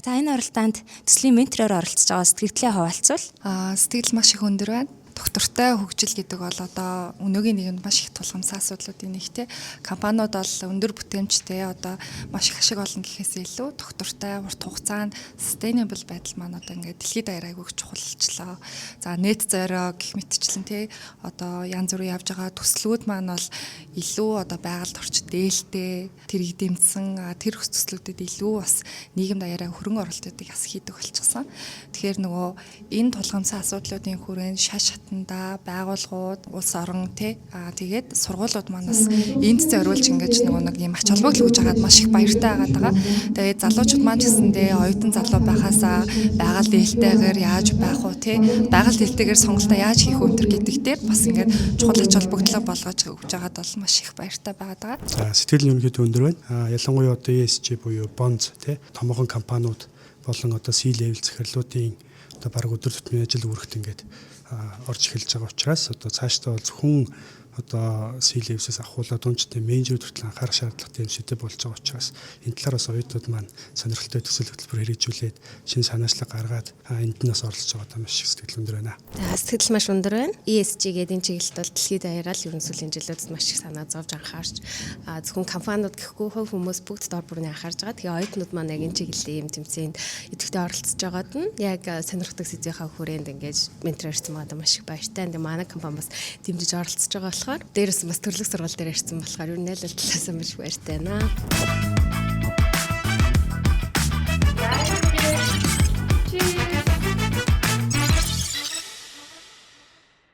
За энэ оролтоонд төслийн ментороор оролцож байгаа сэтгэлдээ хуваалцвал. Сэтгэл маш их өндөр байна. Доктортой хөгжил гэдэг бол одоо өнөөгийн нийгэмд маш их тулгамдсан асуудлуудын нэг те. Компаниуд бол өндөр бүтээмжтэй одоо маш их ашиг олно гэхээс илүү доктортой урт хугацаанд sustainable байдал маань одоо ингээд дэлхийд даяар айгүй чухалчлаа. За нийт зорио гэх мэтчлэн те одоо янз бүрийн явж байгаа төслүүд маань бол илүү одоо байгальд орчид дээлтэй тэр эдэмцсэн тэр хөс төслүүдэд илүү бас нийгэм даяараа хөрөнгө оруулалтуудыг бас хийдэг болчихсон. Тэгэхээр нөгөө энэ тулгамдсан асуудлуудын хүрээнд шаш хатанда байгууллагууд, улс орон тэгээд сургуулиуд манаас энд зориулж ингэж нэг юм ач холбогдол өгж хагаад маш их баяртай байгаа. Тэгээд залуучууд маань ч гэсэндээ оюутан залуу байхасаа байгаль дээлтэйгээр яаж байх уу байгаль дээлтэйгээр сонголтоо яаж хийх үү гэдэг дээр бас ингээд чухал ач холбогдлоо болгож өгж байгаад бол маш их баяртай байгаа. За сэтгэл ерөнхийдөө өндөр байна. Ялангуяа одоо ESG буюу bonds томоохон компаниуд болон одоо C-level захирлуудын одоо баг өдөр тутмын ажил үүрэгт ингээд орж эхэлж байгаа учраас одоо цаашдаа бол зөвхөн одоо C-level-с ахуулаад дундчтай менежер хүртэл анхаарах шаардлагатай юм шидэд болж байгаа учраас энэ талаар бас оюутнууд маань сонирхолтой төсөл хөтөлбөр хэрэгжүүлээд шинэ санаачлаг гаргаад энд нь бас оролцож байгаа маш их сэтгэл өндөр байна. За сэтгэл маш өндөр байна. ESG гэдэг энэ чиглэлд бол дэлхийд даяараа л ерөн сүлийн жилүүдэд маш их санаа зовж анхаарч зөвхөн компаниуд гэхгүй хувь хүмүүс бүгд дор бүрний анхаарж байгаа. Тэгээ оюутнууд маань яг энэ чиглэлийн юм тэмцээнд идэвхтэй оролцож байгаад нь яг сонирхдаг сэдвийнхаа хүрээнд ингэж менторорсон байгаа маш их баяртай. Тэгээ манай компани бас дэмжиж оролцож байгаа болохоор дээрээс бас төрлөх сургууль дээр ирсэн болохоор ер нь аль талаас нь маш баяртай байна.